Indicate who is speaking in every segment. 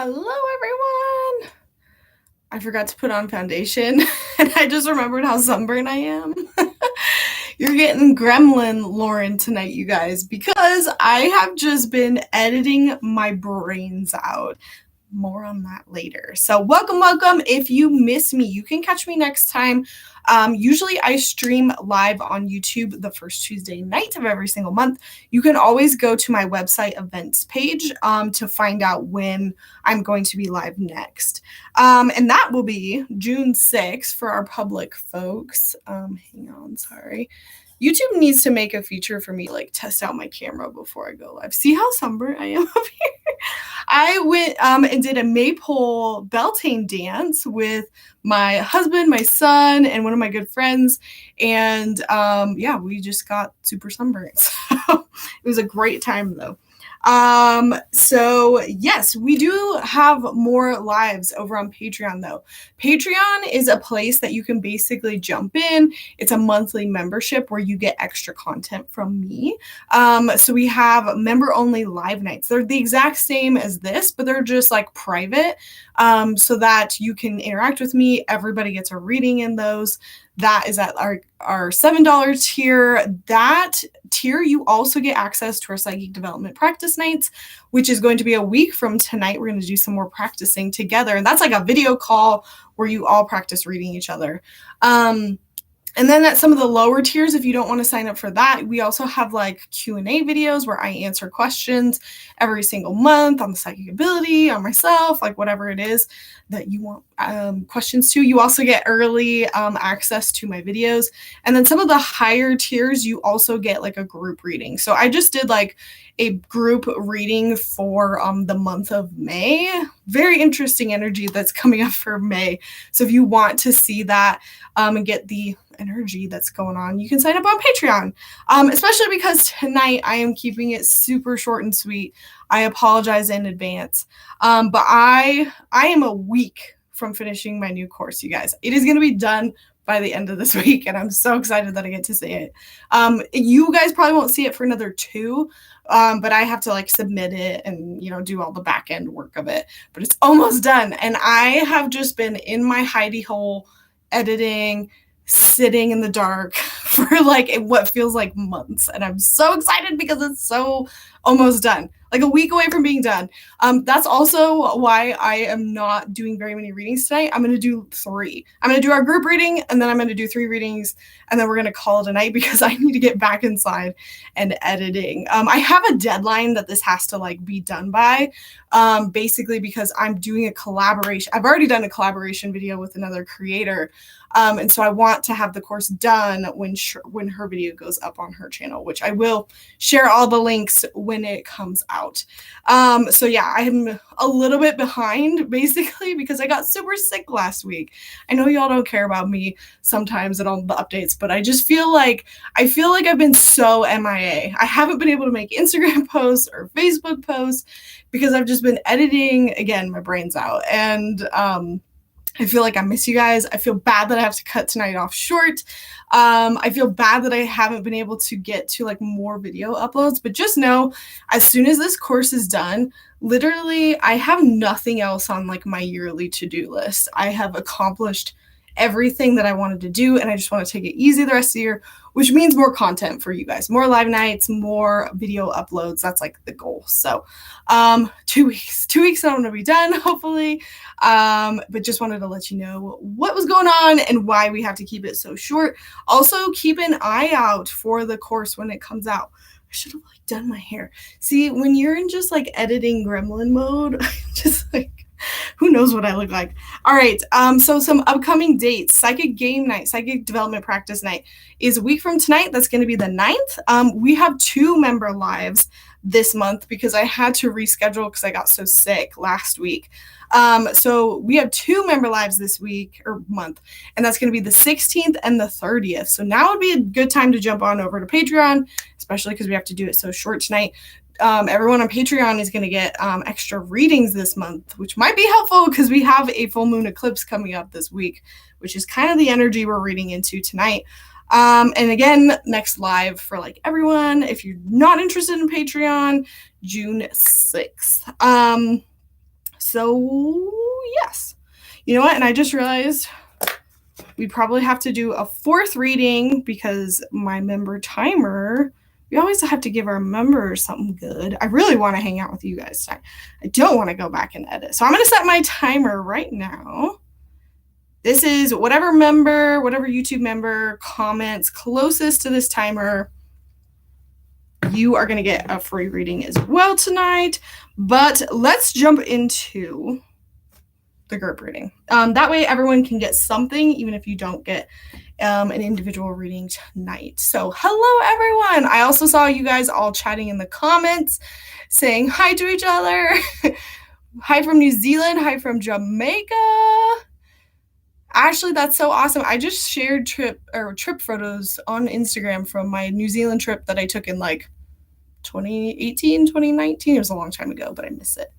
Speaker 1: Hello, everyone. I forgot to put on foundation, and I just remembered how sunburned I am. You're getting gremlin Lauren tonight, you guys, because I have just been editing my brains out. More on that later. So welcome. If you miss me, you can catch me next time. Usually I stream live on YouTube the first Tuesday night of every single month. You can always go to my website events page to find out when I'm going to be live next. And that will be June 6th for our public folks. Hang on, sorry. YouTube needs to make a feature for me, like test out my camera before I go live. See how sunburned I am up here? I went and did a maypole Beltane dance with my husband, my son, and one of my good friends. And yeah, we just got super sunburned. So it was a great time though. So yes, we do have more lives over on Patreon though. Patreon is a place that you can basically jump in. It's a monthly membership where you get extra content from me. So we have member only live nights. They're the exact same as this, but they're just like private, so that you can interact with me. Everybody gets a reading in those. That is at our $7 tier. That tier, you also get access to our psychic development practice nights, which is going to be a week from tonight. We're going to do some more practicing together. And that's like a video call where you all practice reading each other. And then at some of the lower tiers, if you don't want to sign up for that, we also have like Q&A videos where I answer questions every single month on the psychic ability, on myself, like whatever it is that you want questions to. You also get early access to my videos. And then some of the higher tiers, you also get like a group reading. So I just did like a group reading for the month of May. Very interesting energy that's coming up for May. So if you want to see that and get the energy that's going on, you can sign up on Patreon, especially because tonight I am keeping it super short and sweet. I apologize in advance, but I am a week from finishing my new course, you guys. It is going to be done by the end of this week, and I'm so excited that I get to see it. You guys probably won't see it for another 2, but I have to like submit it and do all the back end work of it. But it's almost done, and I have just been in my hidey hole editing, sitting in the dark for like what feels like months, and I'm so excited because it's so almost done, like a week away from being done. That's also why I am not doing very many readings tonight. I'm going to do 3. I'm going to do our group reading, and then I'm going to do 3 readings, and then we're going to call it a night because I need to get back inside and editing. I have a deadline that this has to like be done by, basically because I'm doing a collaboration. I've already done a collaboration video with another creator. And so I want to have the course done when her video goes up on her channel, which I will share all the links when it comes out. So yeah, I am a little bit behind basically because I got super sick last week. I know y'all don't care about me sometimes and all the updates, but I just feel like I've been so MIA. I haven't been able to make Instagram posts or Facebook posts because I've just been editing, again, my brain's out. And I feel like I miss you guys. I feel bad that I have to cut tonight off short. I feel bad that I haven't been able to get to like more video uploads, but just know as soon as this course is done, literally I have nothing else on like my yearly to-do list. I have accomplished everything that I wanted to do, and I just want to take it easy the rest of the year, which means more content for you guys, more live nights, more video uploads. That's like the goal. So 2 weeks and I'm going to be done, hopefully. But just wanted to let you know what was going on and why we have to keep it so short. Also, keep an eye out for the course when it comes out. I should have like done my hair. See, when you're in just like editing gremlin mode, just like, who knows what I look like. All right. So some upcoming dates. Psychic game night, psychic development practice night is a week from tonight. That's going to be the 9th. We have 2 member lives this month because I had to reschedule because I got so sick last week. So we have 2 member lives this week or month, and that's going to be the 16th and the 30th. So now would be a good time to jump on over to Patreon, especially because we have to do it so short tonight. Everyone on Patreon is going to get extra readings this month, which might be helpful because we have a full moon eclipse coming up this week, which is kind of the energy we're reading into tonight. And again, next live for like everyone, if you're not interested in Patreon, June 6th. So yes. You know what? And I just realized we probably have to do a 4th reading because my member timer, we always have to give our members something good. I really want to hang out with you guys tonight. I don't want to go back and edit. So I'm going to set my timer right now. This is whatever YouTube member comments closest to this timer. You are going to get a free reading as well tonight. But let's jump into the group reading. That way everyone can get something, even if you don't get an individual reading tonight. So hello everyone. I also saw you guys all chatting in the comments, saying hi to each other. Hi from New Zealand. Hi from Jamaica. Ashley, that's so awesome. I just shared trip photos on Instagram from my New Zealand trip that I took in like 2018, 2019. It was a long time ago, but I miss it.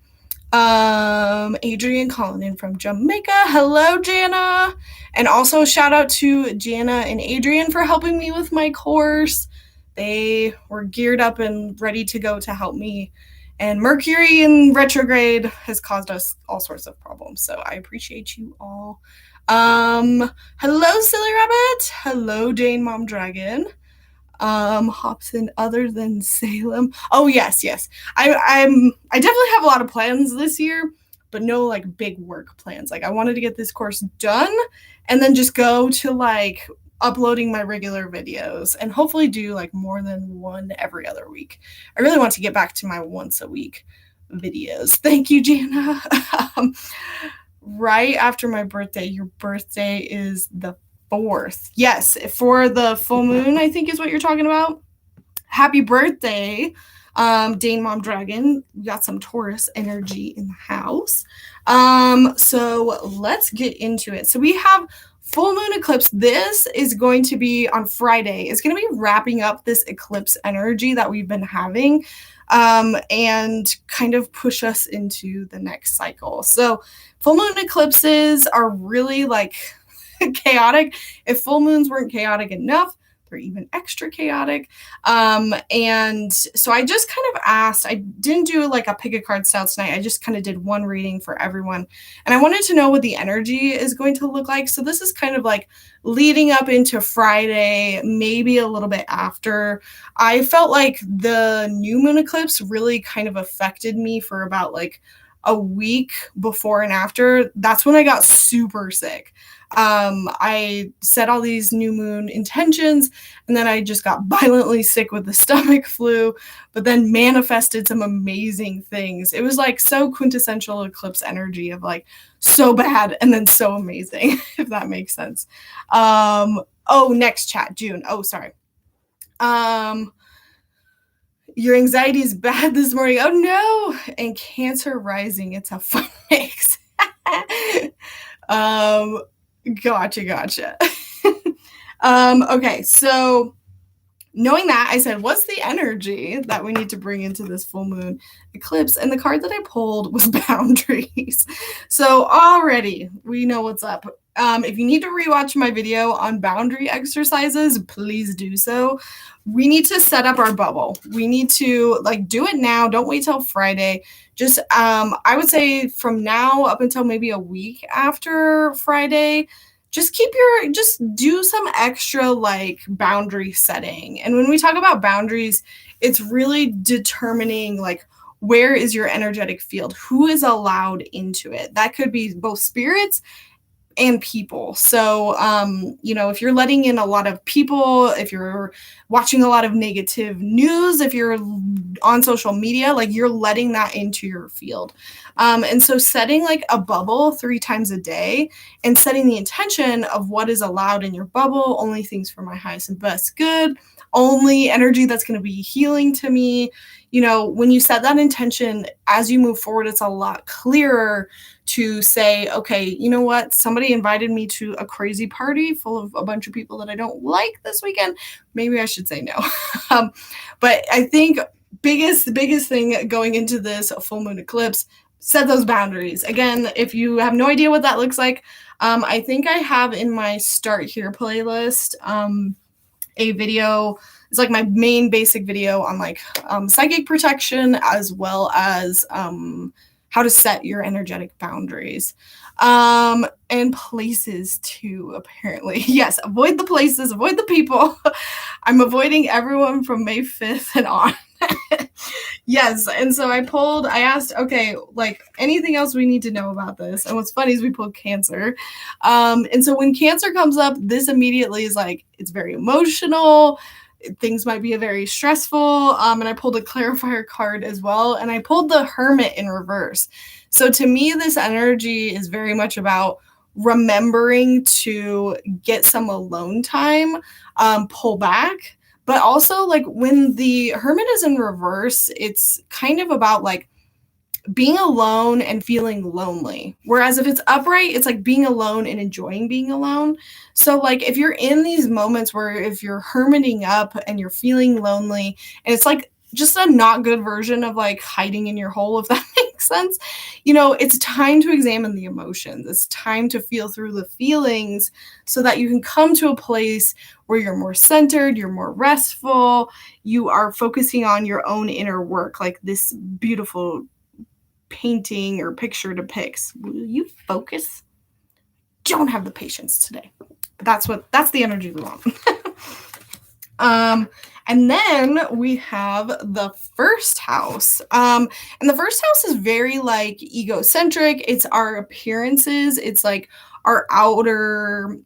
Speaker 1: Adrian calling in from Jamaica. Hello, Jana. And also shout out to Jana and Adrian for helping me with my course. They were geared up and ready to go to help me. And Mercury in retrograde has caused us all sorts of problems. So I appreciate you all. Hello, Silly Rabbit. Hello, Dane Mom Dragon. Hobson other than Salem. Oh yes. I definitely have a lot of plans this year, but no like big work plans. Like I wanted to get this course done and then just go to like uploading my regular videos and hopefully do like more than one every other week. I really want to get back to my once a week videos. Thank you, Jana. Right after my birthday. Your birthday is the 4th. Yes, for the full moon, I think is what you're talking about. Happy birthday, Dane Mom Dragon. We got some Taurus energy in the house. So let's get into it. So we have full moon eclipse. This is going to be on Friday. It's going to be wrapping up this eclipse energy that we've been having, and kind of push us into the next cycle. So full moon eclipses are really like chaotic. If full moons weren't chaotic enough, they're even extra chaotic. And so I just kind of asked, I didn't do like a pick a card style tonight. I just kind of did one reading for everyone. And I wanted to know what the energy is going to look like. So this is kind of like leading up into Friday, maybe a little bit after. I felt like the new moon eclipse really kind of affected me for about like a week before and after. That's when I got super sick. I set all these new moon intentions and then I just got violently sick with the stomach flu, but then manifested some amazing things. It was like so quintessential eclipse energy of like so bad and then so amazing, if that makes sense. Next chat, June. Oh, sorry. Your anxiety is bad this morning. Oh no. And Cancer rising. It's a fun mix. Gotcha. Okay, so knowing that, I said, what's the energy that we need to bring into this full moon eclipse? And the card that I pulled was boundaries. So already we know what's up. If you need to rewatch my video on boundary exercises, please do so. We need to set up our bubble. We need to like do it now. Don't wait till Friday. Just, I would say from now up until maybe a week after Friday, just do some extra like boundary setting. And when we talk about boundaries, it's really determining like, where is your energetic field? Who is allowed into it? That could be both spirits and people. So, if you're letting in a lot of people, if you're watching a lot of negative news, if you're on social media, like you're letting that into your field. And so setting like a bubble 3 times a day and setting the intention of what is allowed in your bubble, only things for my highest and best good, only energy that's going to be healing to me. When you set that intention, as you move forward, it's a lot clearer to say, okay, you know what? Somebody invited me to a crazy party full of a bunch of people that I don't like this weekend. Maybe I should say no. But I think biggest thing going into this full moon eclipse, set those boundaries. Again, if you have no idea what that looks like, I think I have in my Start Here playlist a video. It's like my main basic video on like psychic protection, as well as how to set your energetic boundaries. And places too, apparently. Yes, avoid the places, avoid the people. I'm avoiding everyone from May 5th and on. Yes, and so I asked, okay, like anything else we need to know about this? And what's funny is we pulled Cancer. And so when Cancer comes up, this immediately is like, it's very emotional. Things might be very stressful. And I pulled a clarifier card as well. And I pulled the Hermit in reverse. So to me, this energy is very much about remembering to get some alone time, pull back. But also, like, when the Hermit is in reverse, it's kind of about like being alone and feeling lonely. Whereas if it's upright, it's like being alone and enjoying being alone. So like if you're in these moments where if you're hermiting up and you're feeling lonely, and it's like just a not good version of like hiding in your hole, if that makes sense, it's time to examine the emotions. It's time to feel through the feelings so that you can come to a place where you're more centered, you're more restful, you are focusing on your own inner work, like this beautiful painting or picture depicts. Will you focus? Don't have the patience today. But that's the energy we want. And then we have the first house. And the first house is very like egocentric. It's our appearances. It's like our outer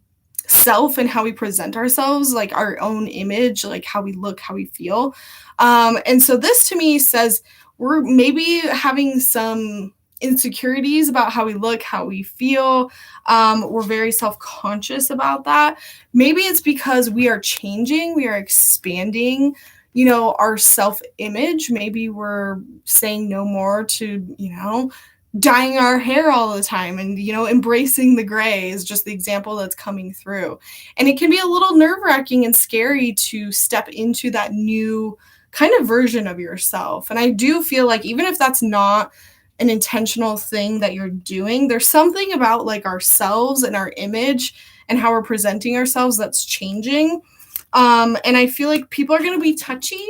Speaker 1: self and how we present ourselves, like our own image, like how we look, how we feel. And so this to me says we're maybe having some insecurities about how we look, how we feel. We're very self-conscious about that. Maybe it's because we are changing, we are expanding, our self-image. Maybe we're saying no more to, dyeing our hair all the time and, embracing the gray is just the example that's coming through. And it can be a little nerve-wracking and scary to step into that new kind of version of yourself. And I do feel like even if that's not an intentional thing that you're doing, there's something about like ourselves and our image and how we're presenting ourselves that's changing. And I feel like people are going to be touchy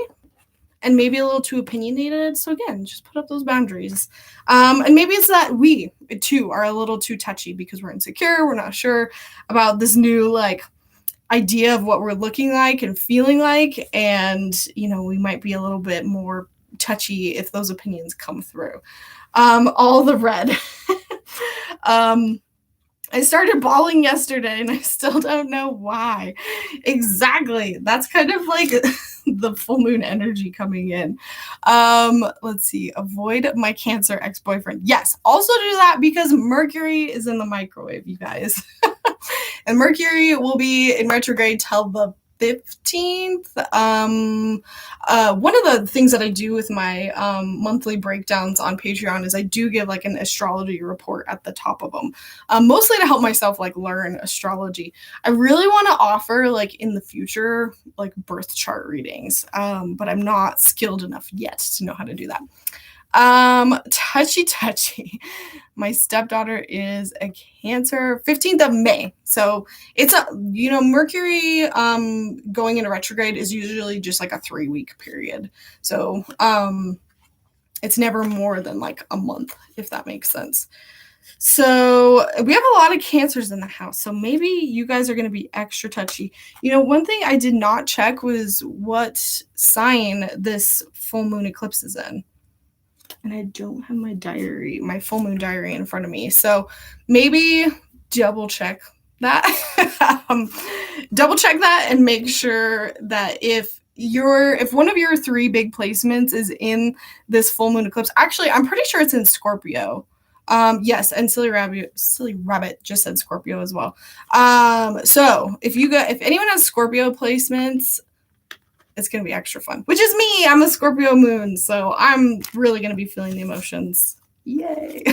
Speaker 1: and maybe a little too opinionated. So again, just put up those boundaries. And maybe it's that we too are a little too touchy because we're insecure. We're not sure about this new like idea of what we're looking like and feeling like. And, we might be a little bit more touchy if those opinions come through. All the red. I started bawling yesterday and I still don't know why. Exactly. That's kind of like the full moon energy coming in. Let's see. Avoid my Cancer ex-boyfriend. Yes. Also do that because Mercury is in the microwave, you guys. And Mercury will be in retrograde till the 15th. One of the things that I do with my monthly breakdowns on Patreon is I do give like an astrology report at the top of them, mostly to help myself like learn astrology. I really want to offer like in the future like birth chart readings, but I'm not skilled enough yet to know how to do that. Touchy. My stepdaughter is a Cancer, 15th of May. So it's Mercury going into retrograde is usually just like a 3-week period. So it's never more than like a month, if that makes sense. So we have a lot of Cancers in the house. So maybe you guys are going to be extra touchy. One thing I did not check was what sign this full moon eclipse is in. And I don't have my full moon diary in front of me. So maybe double check that. Double check that and make sure that if one of your 3 big placements is in this full moon eclipse, actually, I'm pretty sure it's in Scorpio. Yes, and Silly Rabbit just said Scorpio as well. So if anyone has Scorpio placements, it's going to be extra fun, which is me. I'm a Scorpio moon, so I'm really going to be feeling the emotions. Yay.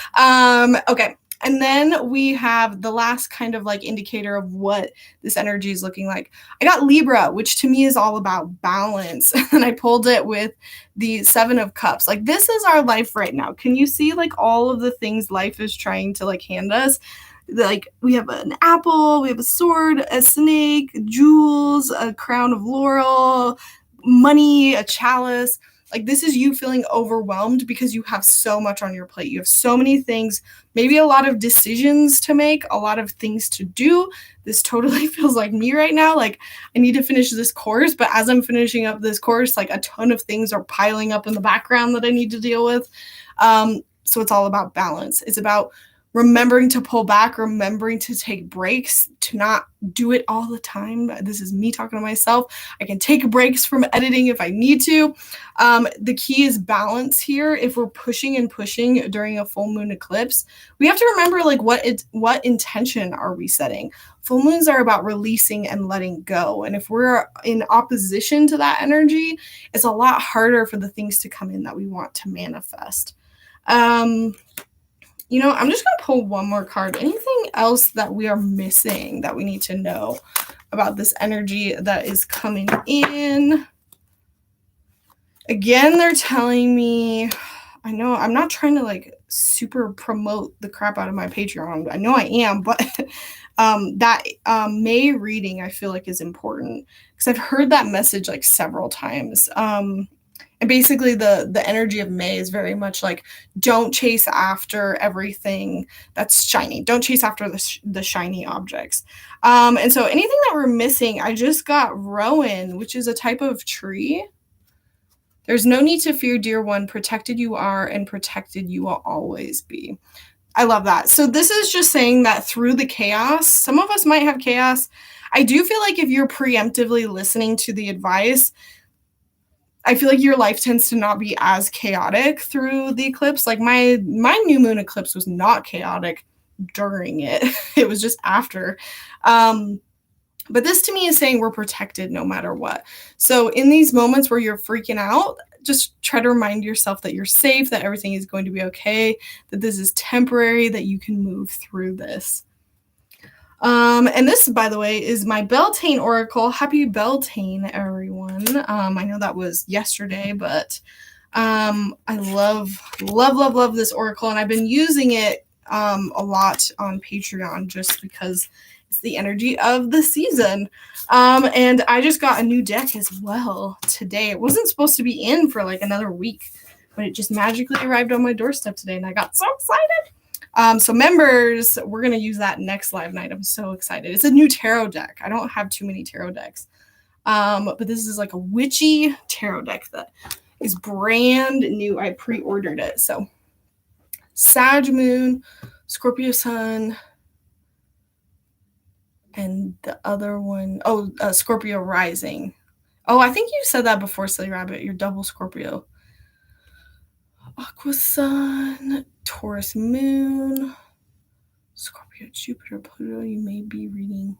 Speaker 1: Okay. And then we have the last kind of like indicator of what this energy is looking like. I got Libra, which to me is all about balance. And I pulled it with the 7 of Cups. Like this is our life right now. Can you see like all of the things life is trying to like hand us? Like we have an apple, we have a sword, a snake, jewels, a crown of laurel, money, a chalice. Like, this is you feeling overwhelmed because you have so much on your plate. You have so many things, maybe a lot of decisions to make, a lot of things to do. This totally feels like me right now. Like, I need to finish this course, but as I'm finishing up this course, like a ton of things are piling up in the background that I need to deal with. So it's all about balance. It's about remembering to pull back, remembering to take breaks, to not do it all the time. This is me talking to myself. I can take breaks from editing if I need to. The key is balance here. If we're pushing and pushing during a full moon eclipse, we have to remember, like, what intention are we setting? Full moons are about releasing and letting go. And if we're in opposition to that energy, it's a lot harder for the things to come in that we want to manifest. I'm just going to pull one more card. Anything else that we are missing that we need to know about this energy that is coming in? Again, they're telling me, I know I'm not trying to like super promote the crap out of my Patreon. I know I am, but that May reading I feel like is important because I've heard that message like several times. And basically the energy of May is very much like, don't chase after everything that's shiny. Don't chase after the shiny objects. And so anything that we're missing, I just got Rowan, which is a type of tree. There's no need to fear, dear one. Protected you are, and protected you will always be. I love that. So this is just saying that through the chaos, some of us might have chaos. I do feel like if you're preemptively listening to the advice, I feel like your life tends to not be as chaotic through the eclipse. Like my new moon eclipse was not chaotic during it. It was just after. But this to me is saying we're protected no matter what. So in these moments where you're freaking out, just try to remind yourself that you're safe, that everything is going to be okay, that this is temporary, that you can move through this. And this, by the way, is my Beltane Oracle. Happy Beltane, everyone. I know that was yesterday, but I love this Oracle, and I've been using it a lot on Patreon just because it's the energy of the season. And I just got a new deck as well today. It wasn't supposed to be in for like another week, but it just magically arrived on my doorstep today, and I got so excited. So members, we're going to use that next live night. I'm so excited. It's a new tarot deck. I don't have too many tarot decks. But this is like a witchy tarot deck that is brand new. I pre-ordered it. So Sag Moon, Scorpio Sun, and the other one, Scorpio Rising. Oh, I think you said that before, Silly Rabbit. You're double Scorpio. Aqua Sun, Taurus Moon, Scorpio, Jupiter, Pluto. You may be reading.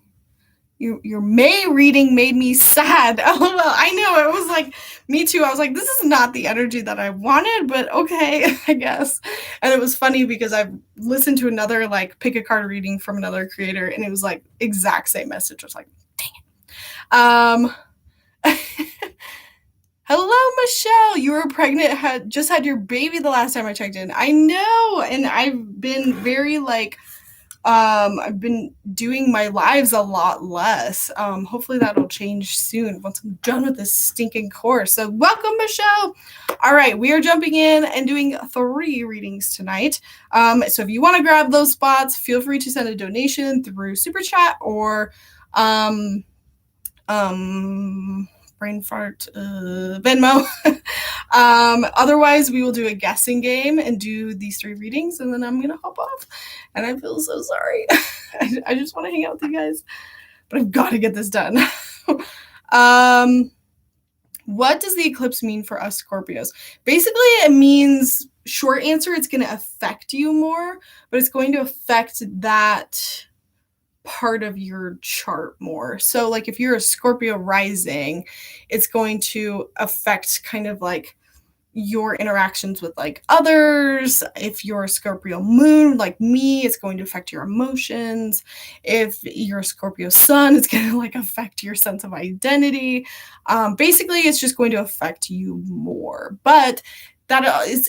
Speaker 1: Your May reading made me sad. Oh, well, I know. It was like, me too. I was like, this is not the energy that I wanted, but okay, I guess. And it was funny because I've listened to another, like, pick a card reading from another creator, and it was like exact same message. I was like, dang it. Hello, Michelle. You were pregnant, just had your baby the last time I checked in. I know. And I've been very like, I've been doing my lives a lot less. Hopefully that'll change soon once I'm done with this stinking course. So welcome, Michelle. All right, we are jumping in and doing 3 readings tonight. So if you want to grab those spots, feel free to send a donation through Super Chat or brain fart, Venmo. Otherwise, we will do a guessing game and do these 3 readings, and then I'm going to hop off. And I feel so sorry. I just want to hang out with you guys, but I've got to get this done. What does the eclipse mean for us Scorpios? Basically, it means, short answer, it's going to affect you more, but it's going to affect that part of your chart more. So like if you're a Scorpio rising, it's going to affect kind of like your interactions with like others. If you're a Scorpio moon like me, it's going to affect your emotions. If you're a Scorpio sun, it's going to like affect your sense of identity. Basically it's just going to affect you more. But that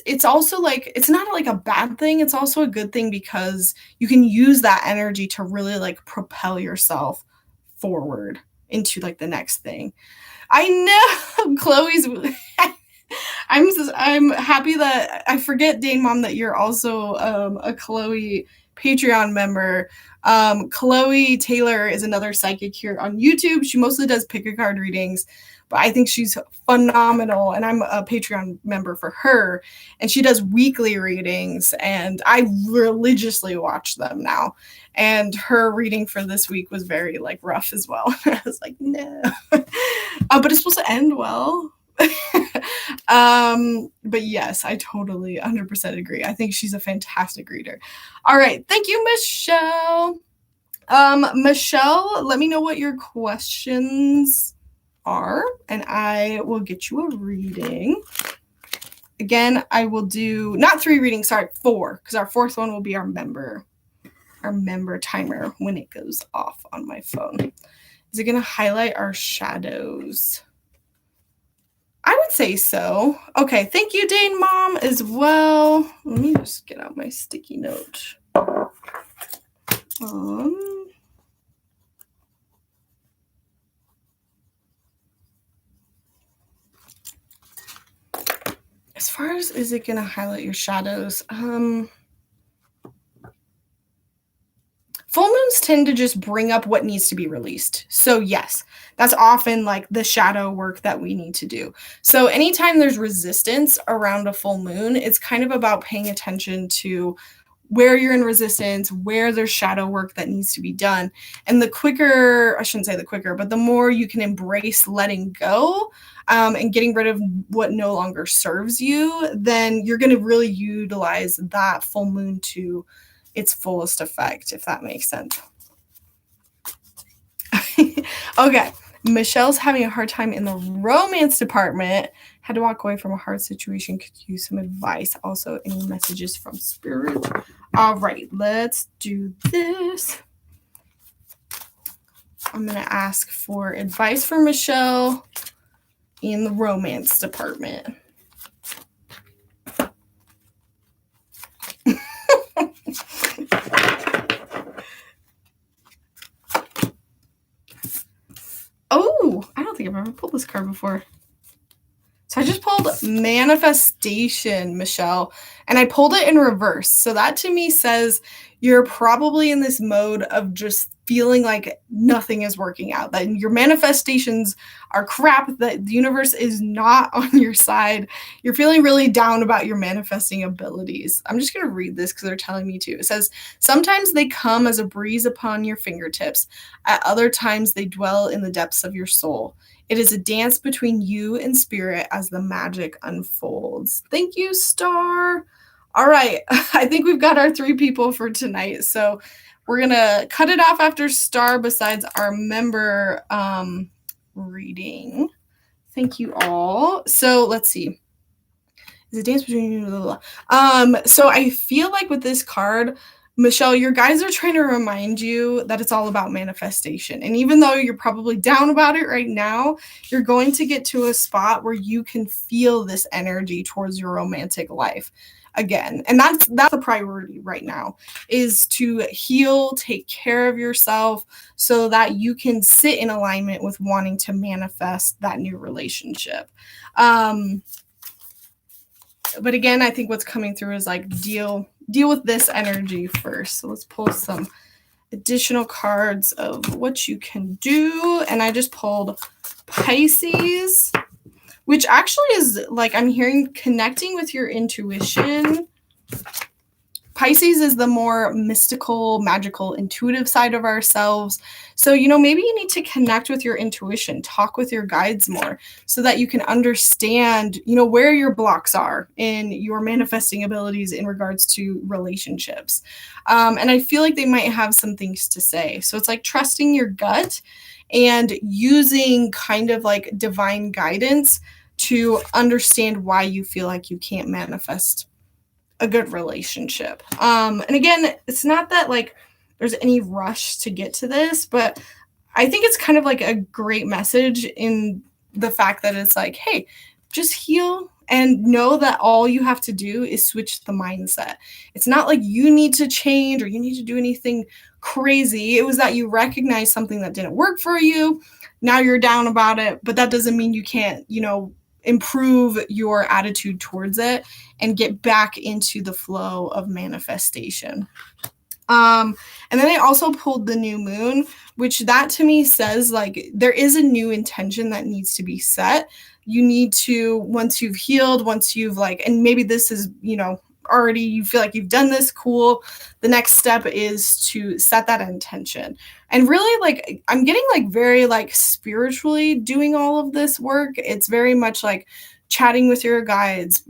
Speaker 1: it's also like, it's not like a bad thing. It's also a good thing because you can use that energy to really like propel yourself forward into like the next thing. I know Chloe's I'm happy that I forget, Dane Mom, that you're also a Chloe Patreon member. Chloe Taylor is another psychic here on YouTube. She mostly does pick a card readings, but I think she's phenomenal, and I'm a Patreon member for her, and she does weekly readings, and I religiously watch them now. And her reading for this week was very like rough as well. I was like, no, but it's supposed to end well. But yes, I totally 100% agree. I think she's a fantastic reader. All right, thank you, Michelle. Michelle, let me know what your questions are, and I will get you a reading. Again, I will do not 3 readings, sorry, 4, because our 4th one will be our member timer when it goes off on my phone. Is it going to highlight our shadows? I would say so. Okay, thank you, Dane Mom, as well. Let me just get out my sticky note. As far as is it going to highlight your shadows? Full moons tend to just bring up what needs to be released. So yes, that's often like the shadow work that we need to do. So anytime there's resistance around a full moon, it's kind of about paying attention to where you're in resistance, where there's shadow work that needs to be done. And the quicker, I shouldn't say the quicker, but the more you can embrace letting go and getting rid of what no longer serves you, then you're going to really utilize that full moon to its fullest effect, if that makes sense. Okay, Michelle's having a hard time in the romance department. Had to walk away from a hard situation. Could use some advice. Also, any messages from spirit? All right, let's do this. I'm going to ask for advice for Michelle in the romance department. Oh, I don't think I've ever pulled this card before. So I just pulled manifestation, Michelle, and I pulled it in reverse. So that to me says you're probably in this mode of just feeling like nothing is working out, that your manifestations are crap, that the universe is not on your side. You're feeling really down about your manifesting abilities. I'm just going to read this because they're telling me to. It says, sometimes they come as a breeze upon your fingertips. At other times, they dwell in the depths of your soul. It is a dance between you and spirit as the magic unfolds. Thank you, Star. All right. I think we've got our 3 people for tonight. So we're going to cut it off after Star besides our member reading. Thank you all. So let's see. Is a dance between you? So I feel like with this card, Michelle, your guys are trying to remind you that it's all about manifestation. And even though you're probably down about it right now, you're going to get to a spot where you can feel this energy towards your romantic life again. And that's the priority right now, is to heal, take care of yourself so that you can sit in alignment with wanting to manifest that new relationship. But again, I think what's coming through is like deal with this energy first. So let's pull some additional cards of what you can do. And I just pulled Pisces, which actually is like, I'm hearing connecting with your intuition. Pisces is the more mystical, magical, intuitive side of ourselves. So, maybe you need to connect with your intuition, talk with your guides more so that you can understand, where your blocks are in your manifesting abilities in regards to relationships. And I feel like they might have some things to say. So it's like trusting your gut and using kind of like divine guidance to understand why you feel like you can't manifest a good relationship. And again, it's not that like there's any rush to get to this, but I think it's kind of like a great message in the fact that it's like, hey, just heal and know that all you have to do is switch the mindset. It's not like you need to change or you need to do anything crazy. It was that you recognize something that didn't work for you. Now you're down about it, but that doesn't mean you can't, improve your attitude towards it and get back into the flow of manifestation. And then I also pulled the new moon, which that to me says like there is a new intention that needs to be set. You need to, once you've healed, once you've like, and maybe this is, already you feel like you've done this, cool. The next step is to set that intention. And really like I'm getting like very like spiritually doing all of this work. It's very much like chatting with your guides,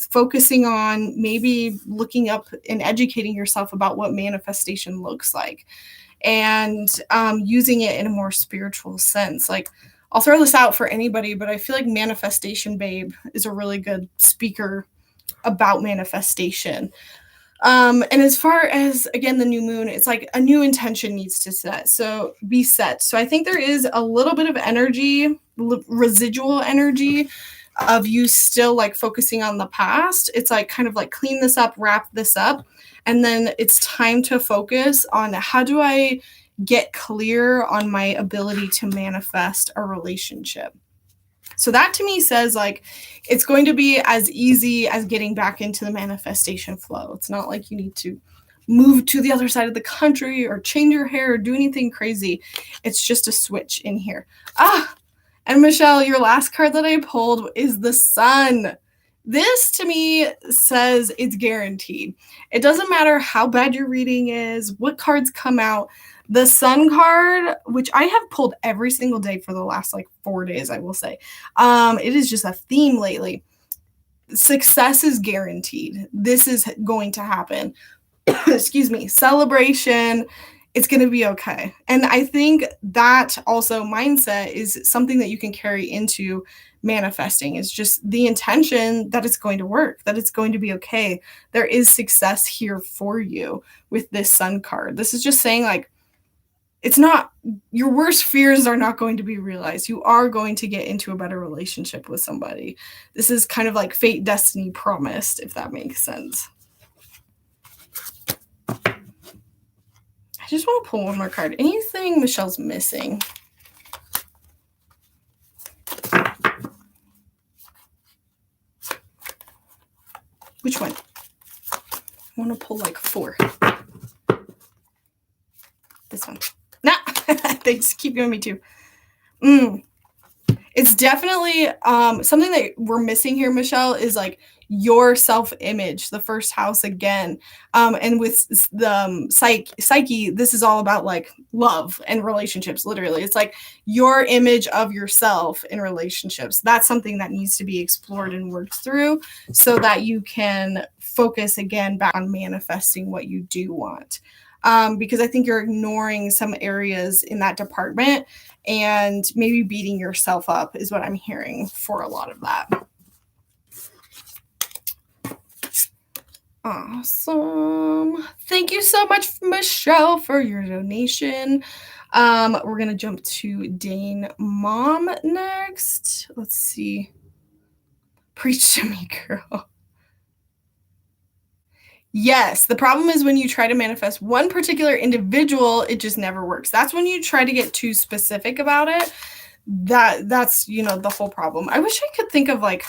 Speaker 1: focusing on maybe looking up and educating yourself about what manifestation looks like, and using it in a more spiritual sense. Like, I'll throw this out for anybody, but I feel like Manifestation Babe is a really good speaker about manifestation. And as far as, again, the new moon, it's like a new intention needs to be set. So I think there is a little bit of energy, residual energy of you still like focusing on the past. It's like kind of like clean this up, wrap this up. And then it's time to focus on how do I get clear on my ability to manifest a relationship. So that to me says like it's going to be as easy as getting back into the manifestation flow. It's not like you need to move to the other side of the country or change your hair or do anything crazy. It's just a switch in here. And Michelle, your last card that I pulled is the Sun. This to me says it's guaranteed. It doesn't matter how bad your reading is, what cards come out. The Sun card, which I have pulled every single day for the last like 4 days, I will say. It is just a theme lately. Success is guaranteed. This is going to happen. Excuse me. Celebration. It's going to be okay. And I think that also mindset is something that you can carry into manifesting. Is just the intention that it's going to work, that it's going to be okay. There is success here for you with this Sun card. This is just saying like, it's not, your worst fears are not going to be realized. You are going to get into a better relationship with somebody. This is kind of like fate, destiny promised, if that makes sense. I just want to pull one more card. Anything Michelle's missing? Which one? I want to pull like 4. This one. Nah, thanks. Keep giving me 2. It's definitely something that we're missing here, Michelle, is like your self-image, the first house again. And with the psyche, this is all about like love and relationships, literally. It's like your image of yourself in relationships. That's something that needs to be explored and worked through so that you can focus again back on manifesting what you do want. Because I think you're ignoring some areas in that department and maybe beating yourself up is what I'm hearing for a lot of that. Awesome. Thank you so much, Michelle, for your donation. We're going to jump to Dane Mom next. Let's see. Preach to me, girl. Yes, the problem is when you try to manifest one particular individual, it just never works. That's when you try to get too specific about it. That's the whole problem. I wish I could think of like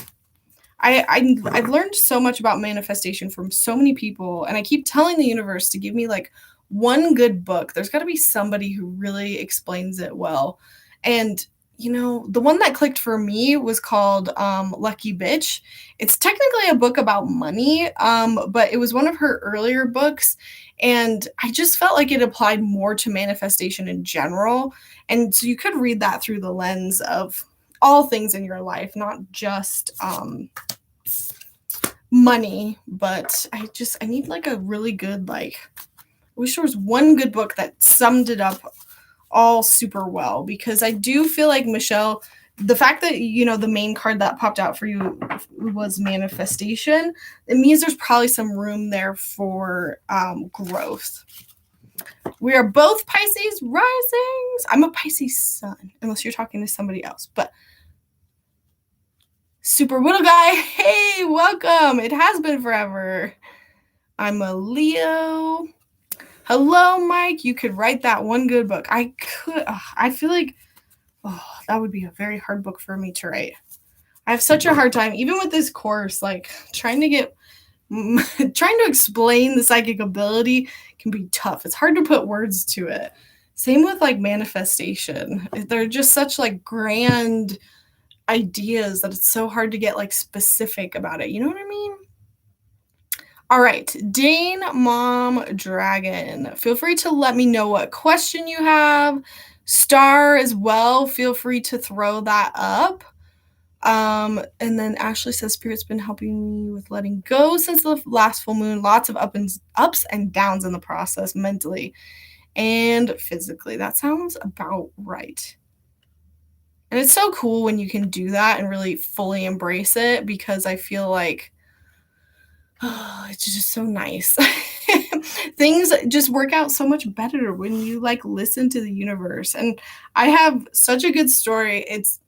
Speaker 1: I've learned so much about manifestation from so many people, and I keep telling the universe to give me like one good book. There's got to be somebody who really explains it well. And the one that clicked for me was called Lucky Bitch. It's technically a book about money, but it was one of her earlier books. And I just felt like it applied more to manifestation in general. And so you could read that through the lens of all things in your life, not just money. But I need like a really good, I wish there was one good book that summed it up all super well, because I do feel like, Michelle, the fact that the main card that popped out for you was manifestation, it means there's probably some room there for growth. We are both Pisces risings. I'm a Pisces sun, unless you're talking to somebody else. But Super Little Guy, hey, welcome. It has been forever. I'm a Leo. Hello, Mike. You could write that one good book. I feel like that would be a very hard book for me to write. I have such a hard time, even with this course, like trying to explain the psychic ability can be tough. It's hard to put words to it. Same with like manifestation. They're just such like grand ideas that it's so hard to get like specific about it. You know what I mean? All right, Dane Mom Dragon. Feel free to let me know what question you have. Star as well. Feel free to throw that up. And then Ashley says, Spirit's been helping me with letting go since the last full moon. Lots of ups and downs in the process, mentally and physically. That sounds about right. And it's so cool when you can do that and really fully embrace it, because I feel like, oh, it's just so nice. Things just work out so much better when you like listen to the universe. And I have such a good story. It's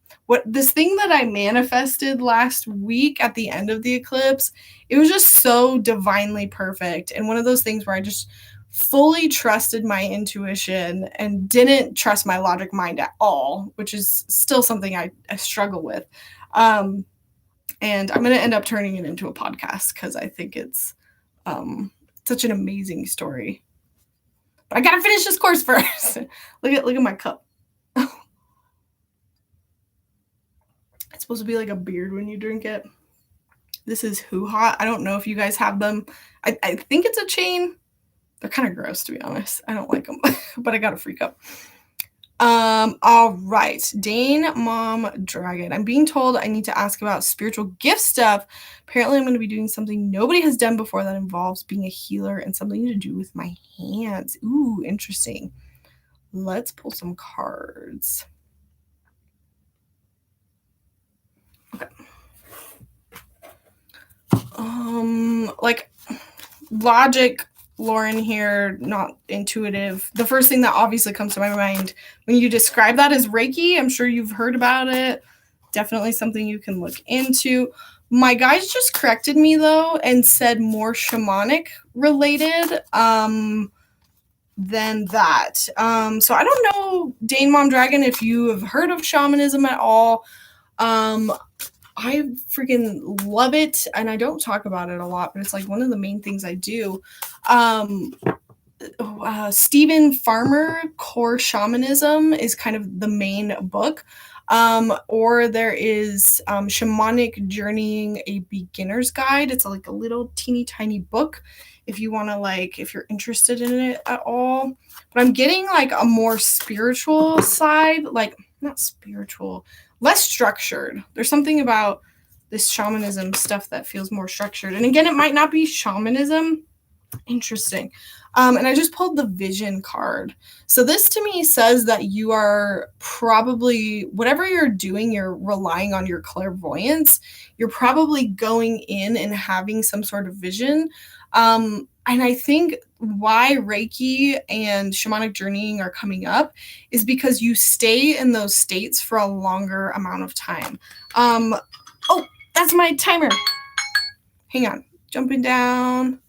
Speaker 1: this thing that I manifested last week at the end of the eclipse. It was just so divinely perfect. And one of those things where I just fully trusted my intuition and didn't trust my logic mind at all, which is still something I struggle with. And I'm going to end up turning it into a podcast because I think it's such an amazing story. But I got to finish this course first. Look at my cup. It's supposed to be like a beard when you drink it. This is Hoo Hot. I don't know if you guys have them. I think it's a chain. They're kind of gross, to be honest. I don't like them, but I got a free cup. All right. Dane Mom Dragon. I'm being told I need to ask about spiritual gift stuff. Apparently, I'm going to be doing something nobody has done before that involves being a healer and something to do with my hands. Ooh, interesting. Let's pull some cards. Okay. Like logic, Lauren here, not intuitive. The first thing that obviously comes to my mind when you describe that is Reiki. I'm sure you've heard about it. Definitely something you can look into. My guys just corrected me though and said more shamanic related than that. So I don't know, Dane Mom Dragon, if you have heard of shamanism at all. I freaking love it, and I don't talk about it a lot, but it's like one of the main things I do. Stephen Farmer, Core Shamanism is kind of the main book. Or there is Shamanic Journeying, a Beginner's Guide. It's like a little teeny tiny book if you want to, like, if you're interested in it at all. But I'm getting like a more spiritual side, like not spiritual, less structured. There's something about this shamanism stuff that feels more structured. And again, it might not be shamanism. Interesting. And I just pulled the vision card. So this to me says that you are probably, whatever you're doing, you're relying on your clairvoyance. You're probably going in and having some sort of vision. And I think why Reiki and shamanic journeying are coming up is because you stay in those states for a longer amount of time. Oh, that's my timer. Hang on. Jumping down.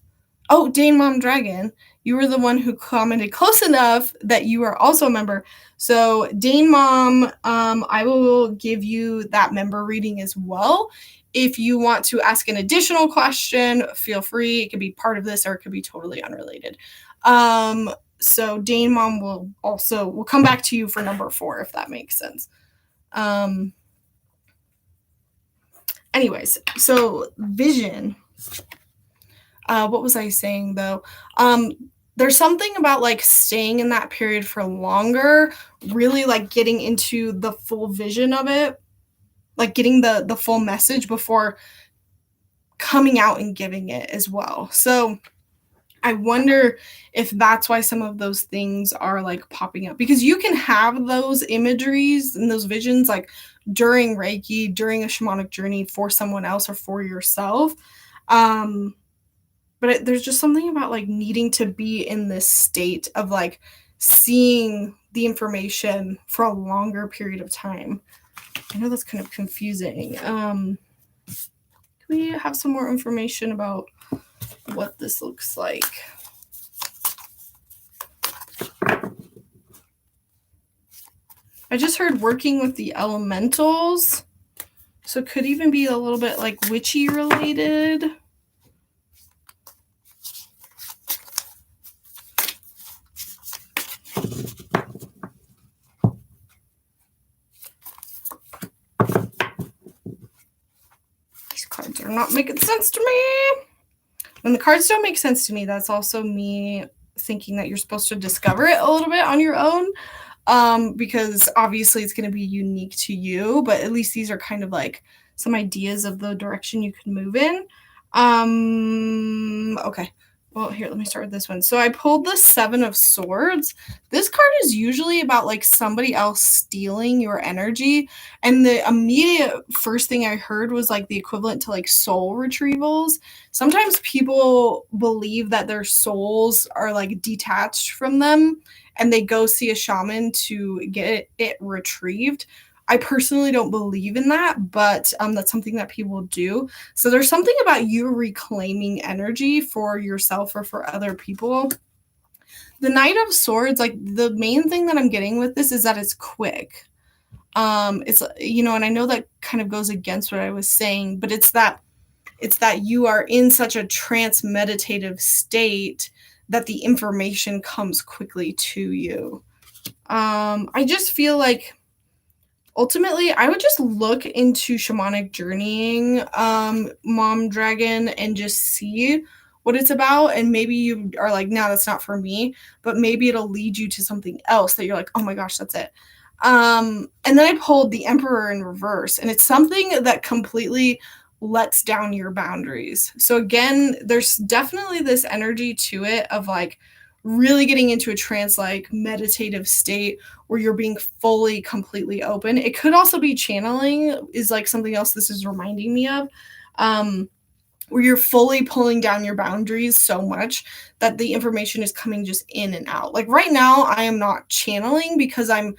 Speaker 1: Oh, Dane Mom Dragon, you were the one who commented close enough that you are also a member. So Dane Mom, I will give you that member reading as well. If you want to ask an additional question, feel free. It could be part of this or it could be totally unrelated. So Dane Mom will come back to you for number 4, if that makes sense. Anyways, so vision. What was I saying though? There's something about like staying in that period for longer, really like getting into the full vision of it, like getting the full message before coming out and giving it as well. So I wonder if that's why some of those things are like popping up, because you can have those imageries and those visions like during Reiki, during a shamanic journey for someone else or for yourself. But there's just something about like needing to be in this state of like seeing the information for a longer period of time. I know that's kind of confusing. Can we have some more information about what this looks like? I just heard working with the elementals. So it could even be a little bit like witchy related. These cards are not making sense to me. When the cards don't make sense to me, that's also me thinking that you're supposed to discover it a little bit on your own. Because obviously it's going to be unique to you, but at least these are kind of like some ideas of the direction you can move in. Okay. Well, here, let me start with this one. So I pulled the Seven of Swords. This card is usually about like somebody else stealing your energy. And the immediate first thing I heard was like the equivalent to like soul retrievals. Sometimes people believe that their souls are like detached from them and they go see a shaman to get it retrieved. I personally don't believe in that, but that's something that people do. So there's something about you reclaiming energy for yourself or for other people. The Knight of Swords, like the main thing that I'm getting with this is that it's quick. It's, you know, and I know that kind of goes against what I was saying, but it's that you are in such a trance meditative state that the information comes quickly to you. I just feel like ultimately I would just look into shamanic journeying, Mom Dragon, and just see what it's about. And maybe you are like, no, that's not for me, but maybe it'll lead you to something else that you're like, oh my gosh, that's it. And then I pulled the Emperor in reverse, and it's something that completely lets down your boundaries. So again, there's definitely this energy to it of like really getting into a trance like meditative state where you're being fully completely open. It could also be channeling is like something else this is reminding me of. Where you're fully pulling down your boundaries so much that the information is coming just in and out. Like right now I am not channeling because I'm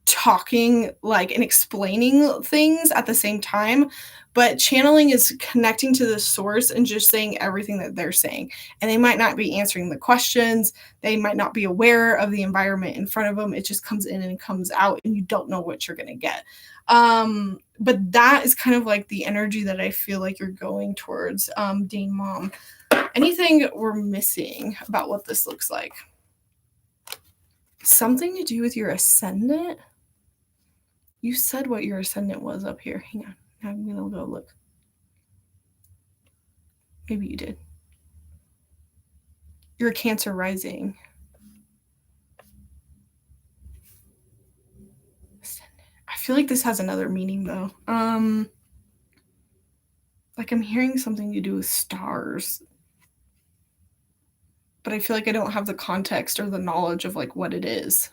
Speaker 1: talking like and explaining things at the same time, but channeling is connecting to the source and just saying everything that they're saying, and they might not be answering the questions, they might not be aware of the environment in front of them, it just comes in and comes out and you don't know what you're going to get. But that is kind of like the energy that I feel like you're going towards. Dane Mom, anything we're missing about what this looks like? Something to do with your ascendant? You said what your ascendant was up here. Hang on. I'm going to go look. Maybe you did. You're a Cancer rising. I feel like this has another meaning though. Like I'm hearing something to do with stars. But I feel like I don't have the context or the knowledge of like what it is.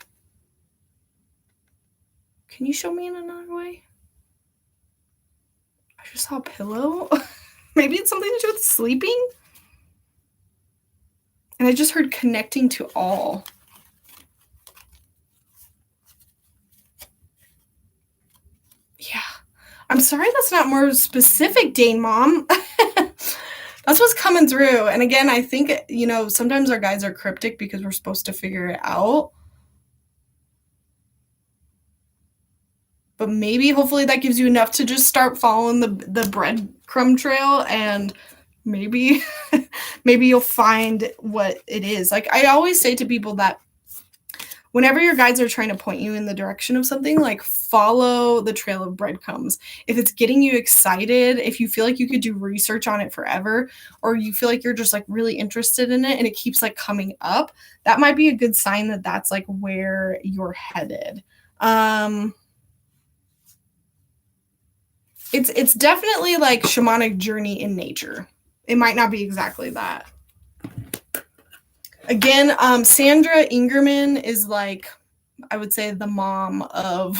Speaker 1: Can you show me in another way? I just saw a pillow. Maybe it's something to do with sleeping? And I just heard connecting to all. Yeah. I'm sorry that's not more specific, Dane Mom. That's what's coming through. And again, I think, you know, sometimes our guides are cryptic because we're supposed to figure it out. But maybe, hopefully, that gives you enough to just start following the breadcrumb trail, and maybe maybe you'll find what it is. Like I always say to people that whenever your guides are trying to point you in the direction of something, like follow the trail of breadcrumbs. If it's getting you excited, if you feel like you could do research on it forever, or you feel like you're just like really interested in it and it keeps like coming up, that might be a good sign that that's like where you're headed. It's definitely like shamanic journey in nature. It might not be exactly that. Again, Sandra Ingerman is like, I would say, the mom of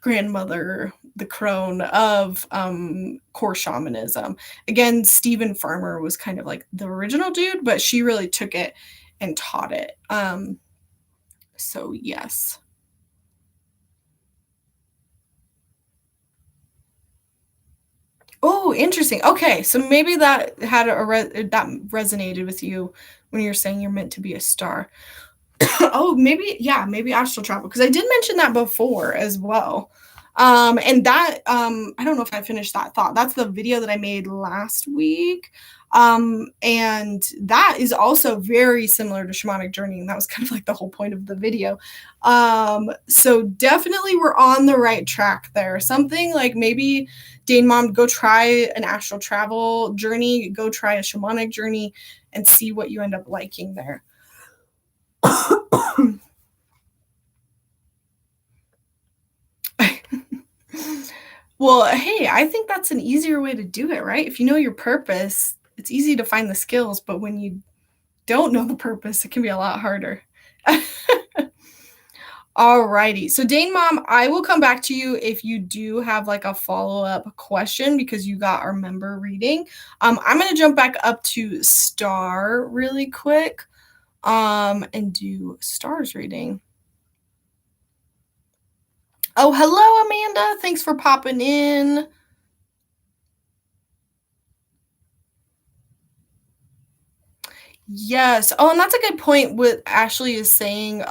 Speaker 1: grandmother, the crone of core shamanism. Again, Stephen Farmer was kind of like the original dude, but she really took it and taught it. So yes. Oh, interesting. Okay, so maybe that had that resonated with you when you're saying you're meant to be a star. Oh, maybe astral travel, because I did mention that before as well. And that, I don't know if I finished that thought. That's the video that I made last week. And that is also very similar to shamanic journeying. That was kind of like the whole point of the video. So definitely we're on the right track there. Something like maybe Dane Mom, go try an astral travel journey, go try a shamanic journey and see what you end up liking there. Well, hey, I think that's an easier way to do it, right? If you know your purpose, it's easy to find the skills, but when you don't know the purpose, it can be a lot harder. Alrighty. So Dane Mom, I will come back to you if you do have like a follow-up question because you got our member reading. I'm gonna jump back up to Star really quick and do Star's reading. Oh, hello, Amanda. Thanks for popping in. Yes. Oh, and that's a good point what Ashley is saying,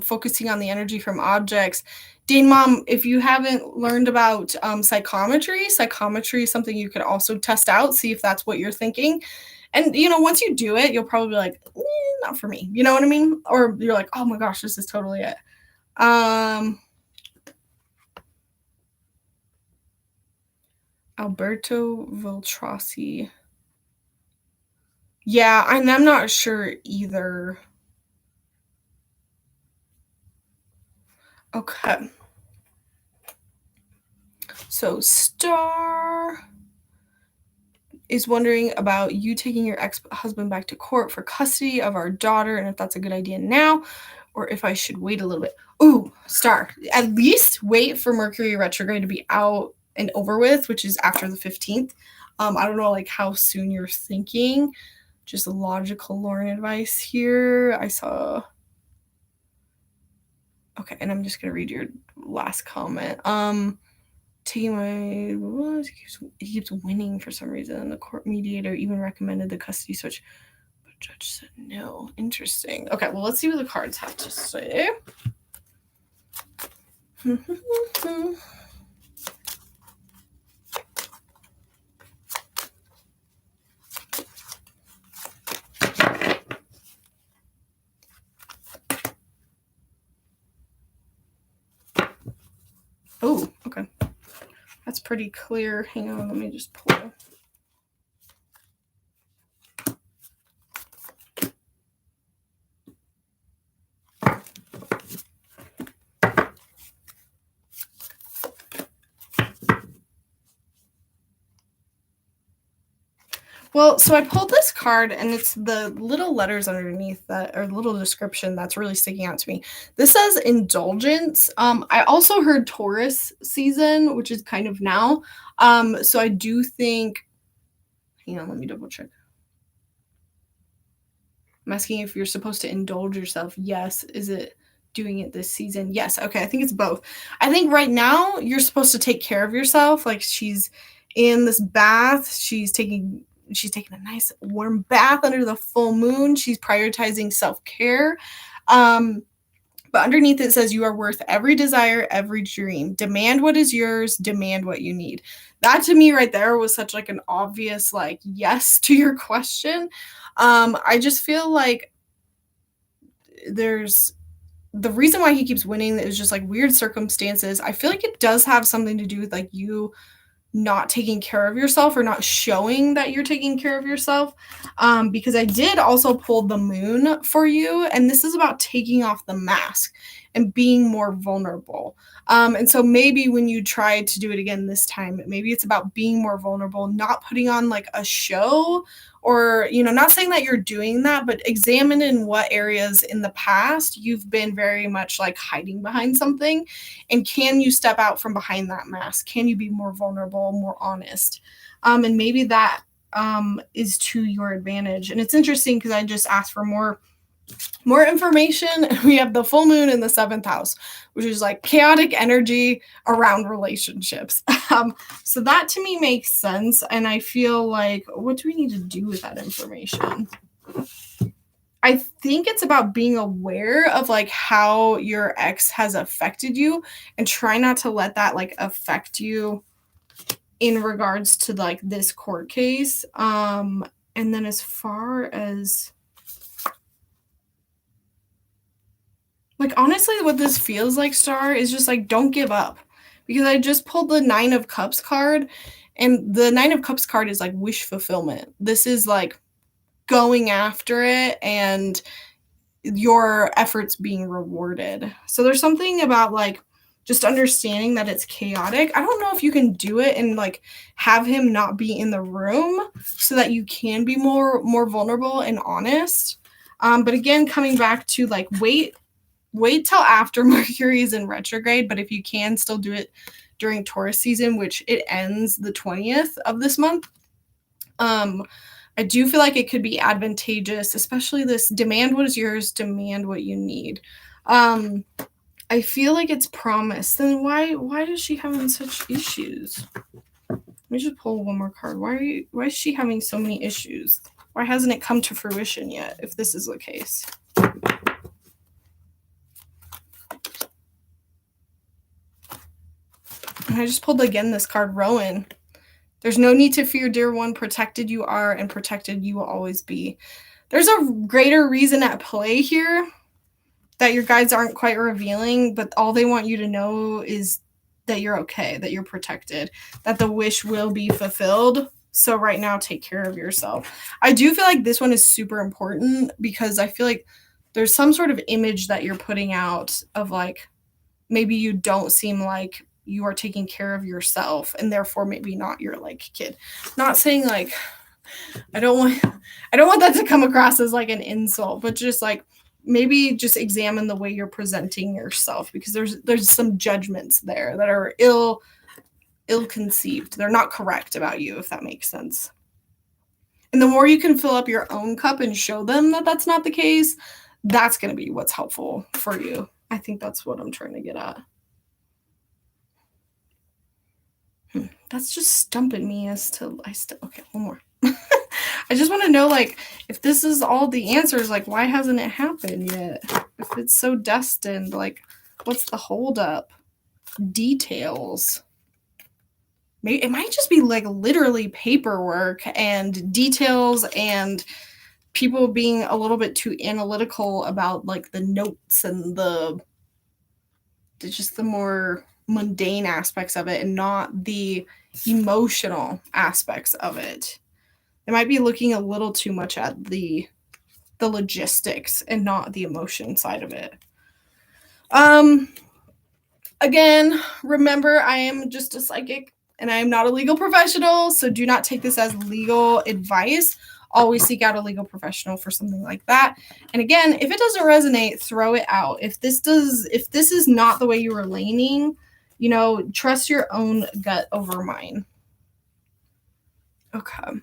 Speaker 1: focusing on the energy from objects. Dane Mom, if you haven't learned about psychometry is something you could also test out, see if that's what you're thinking. And, once you do it, you'll probably be like, not for me. You know what I mean? Or you're like, oh my gosh, this is totally it. Alberto Viltrassi. Yeah, and I'm not sure either. Okay. So Star is wondering about you taking your ex-husband back to court for custody of our daughter and if that's a good idea now or if I should wait a little bit. Ooh, Star, at least wait for Mercury retrograde to be out and over with, which is after the 15th. I don't know like how soon you're thinking. Just logical Lauren advice here. I saw. Okay, and I'm just gonna read your last comment. Taking my he keeps winning for some reason. The court mediator even recommended the custody switch, but judge said no. Interesting. Okay, well let's see what the cards have to say. Oh, okay. That's pretty clear. Hang on, let me just pull. Well, so I pulled this card and it's the little letters underneath that or little description that's really sticking out to me. This says indulgence. I also heard Taurus season, which is kind of now. So I do think, hang on, let me double check. I'm asking if you're supposed to indulge yourself. Yes. Is it doing it this season? Yes. Okay. I think it's both. I think right now you're supposed to take care of yourself. Like she's in this bath. She's taking a nice warm bath under the full moon. She's prioritizing self-care. But underneath it says you are worth every desire, every dream. Demand what is yours, demand what you need. That to me right there was such like an obvious like yes to your question. I just feel like there's the reason why he keeps winning is just like weird circumstances. I feel like it does have something to do with like you not taking care of yourself or not showing that you're taking care of yourself. Because I did also pull the moon for you, and this is about taking off the mask and being more vulnerable. And so maybe when you try to do it again this time, maybe it's about being more vulnerable, not putting on like a show or, not saying that you're doing that, but examine in what areas in the past you've been very much like hiding behind something. And can you step out from behind that mask? Can you be more vulnerable, more honest? And maybe that is to your advantage. And it's interesting because I just asked for more information. We have the full moon in the 7th house, which is like chaotic energy around relationships. So that to me makes sense. And I feel like, what do we need to do with that information? I think it's about being aware of, like, how your ex has affected you and try not to let that, like, affect you in regards to, like, this court case. And then as far as like, honestly, what this feels like, Star, is just, like, don't give up. Because I just pulled the Nine of Cups card, and the Nine of Cups card is, like, wish fulfillment. This is, like, going after it and your efforts being rewarded. So there's something about, like, just understanding that it's chaotic. I don't know if you can do it and, like, have him not be in the room so that you can be more vulnerable and honest. But again, coming back to, like, wait till after Mercury is in retrograde, but if you can still do it during Taurus season, which it ends the 20th of this month. I do feel like it could be advantageous, especially this demand what is yours, demand what you need. Um, I feel like it's promised. Then why is she having such issues? Let me just pull one more card. Why is she having so many issues? Why hasn't it come to fruition yet, if this is the case? And I just pulled again this card, Rowan. There's no need to fear, dear one. Protected you are, and protected you will always be. There's a greater reason at play here that your guides aren't quite revealing, but all they want you to know is that you're okay, that you're protected, that the wish will be fulfilled. So right now, take care of yourself. I do feel like this one is super important because I feel like there's some sort of image that you're putting out of, like, maybe you don't seem like you are taking care of yourself and therefore maybe not your, like, kid. Not saying, like, I don't want that to come across as, like, an insult, but just, like, maybe just examine the way you're presenting yourself because there's some judgments there that are ill conceived. They're not correct about you, if that makes sense. And the more you can fill up your own cup and show them that that's not the case, that's going to be what's helpful for you. I think that's what I'm trying to get at. That's just stumping me as to okay, one more. I just want to know, like, if this is all the answers, like, why hasn't it happened yet? If it's so destined, like, what's the holdup? Details. Maybe it might just be, like, literally paperwork and details and people being a little bit too analytical about, like, the notes and just the more mundane aspects of it and not the emotional aspects of it. They might be looking a little too much at the logistics and not the emotion side of it. Again, remember, I am just a psychic and I am not a legal professional, so do not take this as legal advice. Always seek out a legal professional for something like that. And again, if it doesn't resonate, throw it out. If this is not the way you were leaning, trust your own gut over mine. Okay.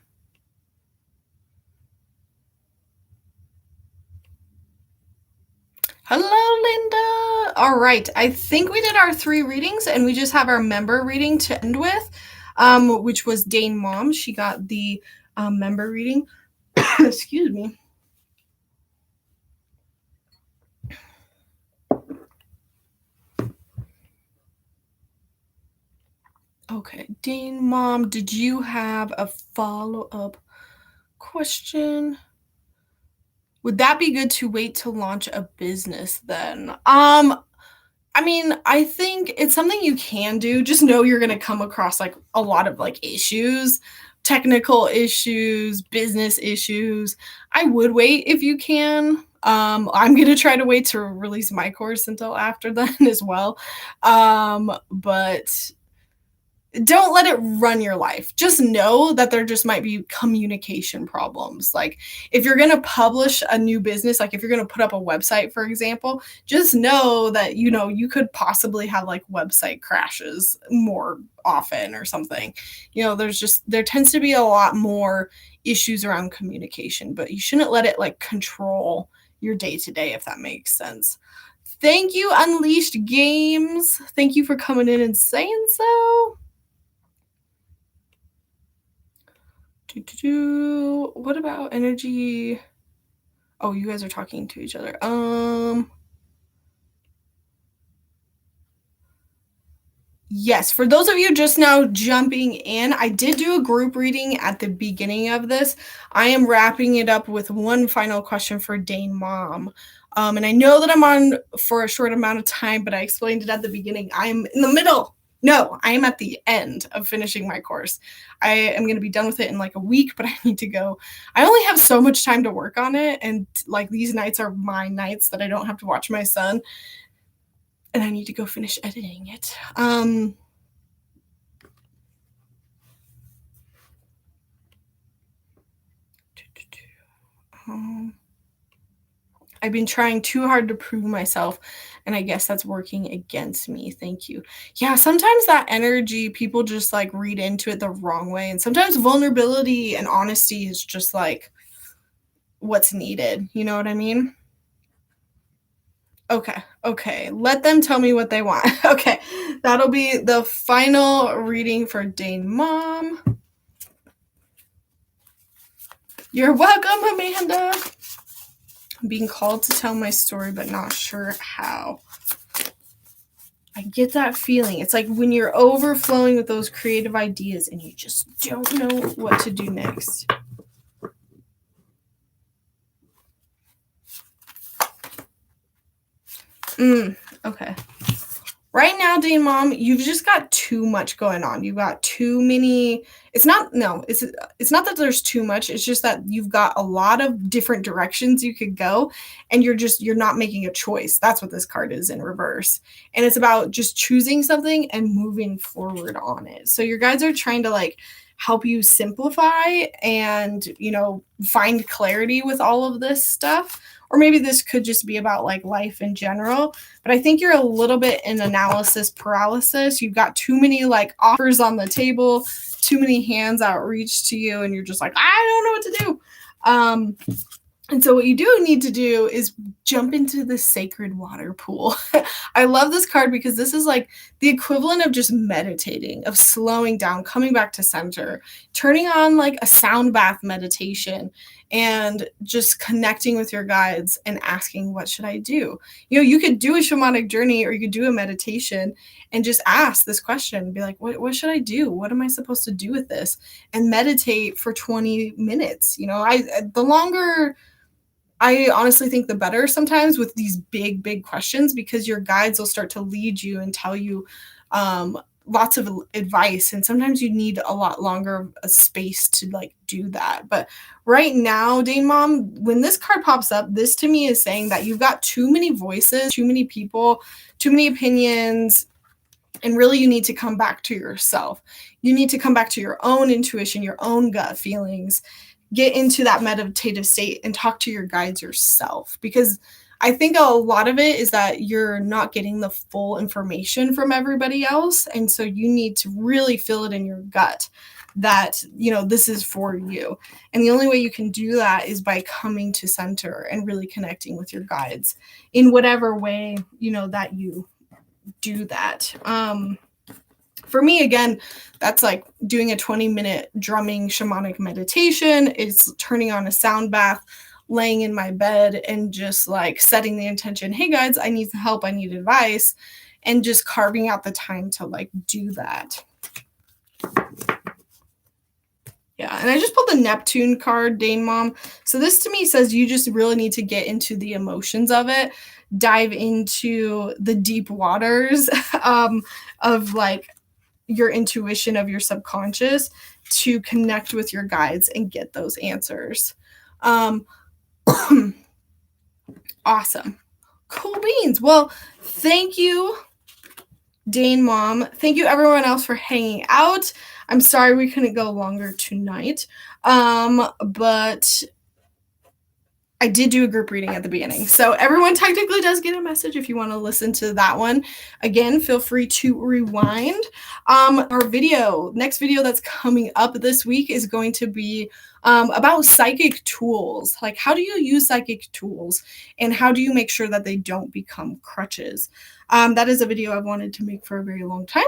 Speaker 1: Hello, Linda. All right. I think we did our 3 readings and we just have our member reading to end with, which was Dane Mom. She got the member reading. Excuse me. Okay. Dane Mom, did you have a follow-up question? Would that be good to wait to launch a business then? I mean, I think it's something you can do. Just know you're going to come across, like, a lot of, like, issues, technical issues, business issues. I would wait if you can. I'm going to try to wait to release my course until after then as well. But don't let it run your life. Just know that there just might be communication problems. Like, if you're going to publish a new business, like if you're going to put up a website, for example, just know that, you could possibly have, like, website crashes more often or something. There tends to be a lot more issues around communication, but you shouldn't let it, like, control your day to day, if that makes sense. Thank you, Unleashed Games. Thank you for coming in and saying so. What about energy? Oh, you guys are talking to each other. Yes, for those of you just now jumping in, I did do a group reading at the beginning of this. I am wrapping it up with one final question for Dane Mom. And I know that I'm on for a short amount of time, but I explained it at the beginning. I'm in the middle. No, I am at the end of finishing my course. I am going to be done with it in like a week, but I need to go. I only have so much time to work on it. And like these nights are my nights that I don't have to watch my son. And I need to go finish editing it. I've been trying too hard to prove myself, and I guess that's working against me. Thank you. Yeah, sometimes that energy, people just like read into it the wrong way. And sometimes vulnerability and honesty is just like what's needed. You know what I mean? Okay. Let them tell me what they want. Okay. That'll be the final reading for Dane Mom. You're welcome, Amanda. I'm being called to tell my story, but not sure how. I get that feeling. It's like when you're overflowing with those creative ideas and you just don't know what to do next. Okay. Right now, Dane Mom, you've just got too much going on. You've got too many. It's not that there's too much. It's just that you've got a lot of different directions you could go, and you're not making a choice. That's what this card is in reverse. And it's about just choosing something and moving forward on it. So your guides are trying to like help you simplify and, find clarity with all of this stuff. Or maybe this could just be about like life in general. But I think you're a little bit in analysis paralysis. You've got too many like offers on the table, too many hands outreach to you, and you're just like, I don't know what to do. And so what you do need to do is jump into the sacred water pool. I love this card because this is like the equivalent of just meditating, of slowing down, coming back to center, turning on like a sound bath meditation and just connecting with your guides and asking, what should I do? You could do a shamanic journey or you could do a meditation and just ask this question, be like, what should I do? What am I supposed to do with this? And meditate for 20 minutes. The longer, I honestly think the better sometimes with these big questions, because your guides will start to lead you and tell you lots of advice. And sometimes you need a lot longer a space to like do that. But right now, Dane Mom, when this card pops up, this to me is saying that you've got too many voices, too many people, too many opinions. And really, you need to come back to yourself. You need to come back to your own intuition, your own gut feelings. Get into that meditative state and talk to your guides yourself, because I think a lot of it is that you're not getting the full information from everybody else. And so you need to really feel it in your gut that, this is for you. And the only way you can do that is by coming to center and really connecting with your guides in whatever way, that you do that. For me, again, that's like doing a 20-minute drumming shamanic meditation. It's turning on a sound bath, laying in my bed, and just like setting the intention, hey guys, I need help, I need advice, and just carving out the time to like do that. Yeah, and I just pulled the Neptune card, Dane Mom. So this to me says you just really need to get into the emotions of it, dive into the deep waters of like your intuition, of your subconscious, to connect with your guides and get those answers. Awesome. Cool beans. Well, thank you, Dane Mom. Thank you everyone else for hanging out. I'm sorry we couldn't go longer tonight. But I did do a group reading at the beginning. So everyone technically does get a message if you want to listen to that one. Again, feel free to rewind. Our next video that's coming up this week is going to be about psychic tools. Like, how do you use psychic tools and how do you make sure that they don't become crutches? That is a video I've wanted to make for a very long time.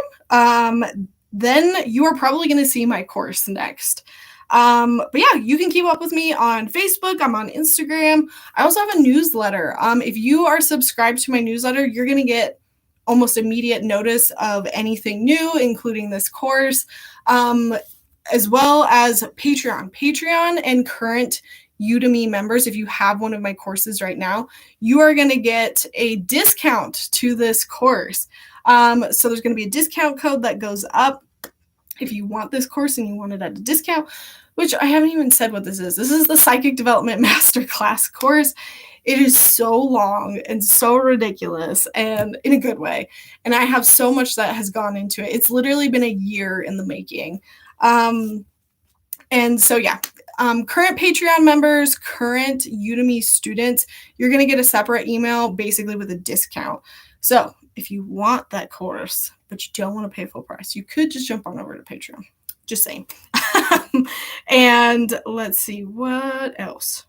Speaker 1: Then you are probably going to see my course next. But yeah, you can keep up with me on Facebook. I'm on Instagram. I also have a newsletter. If you are subscribed to my newsletter, you're going to get almost immediate notice of anything new, including this course, as well as Patreon. Patreon and current Udemy members, if you have one of my courses right now, you are going to get a discount to this course. So there's going to be a discount code that goes up if you want this course and you want it at a discount, which I haven't even said what this is. This is the Psychic Development Masterclass course. It is so long and so ridiculous, and in a good way. And I have so much that has gone into it. It's literally been a year in the making. And so, yeah, current Patreon members, current Udemy students, you're going to get a separate email basically with a discount. So if you want that course, but you don't want to pay full price, you could just jump on over to Patreon. Just saying. And let's see, what else?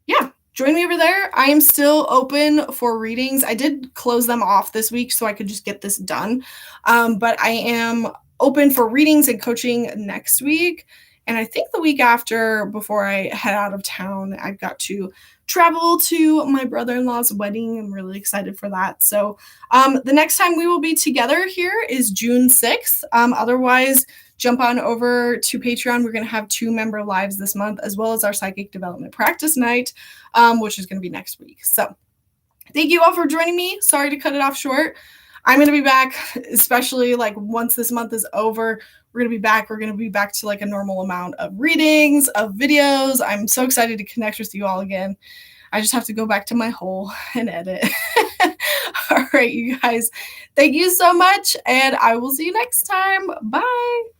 Speaker 1: Yeah, join me over there. I am still open for readings. I did close them off this week so I could just get this done. But I am open for readings and coaching next week. And I think the week after, before I head out of town, I've got to travel to my brother-in-law's wedding. I'm really excited for that. So the next time we will be together here is June 6th. Otherwise, jump on over to Patreon. We're going to have 2 member lives this month, as well as our psychic development practice night, which is going to be next week. So thank you all for joining me. Sorry to cut it off short. I'm going to be back, especially like once this month is over. We're going to be back. We're going to be back to like a normal amount of readings, of videos. I'm so excited to connect with you all again. I just have to go back to my hole and edit. All right, you guys. Thank you so much, and I will see you next time. Bye.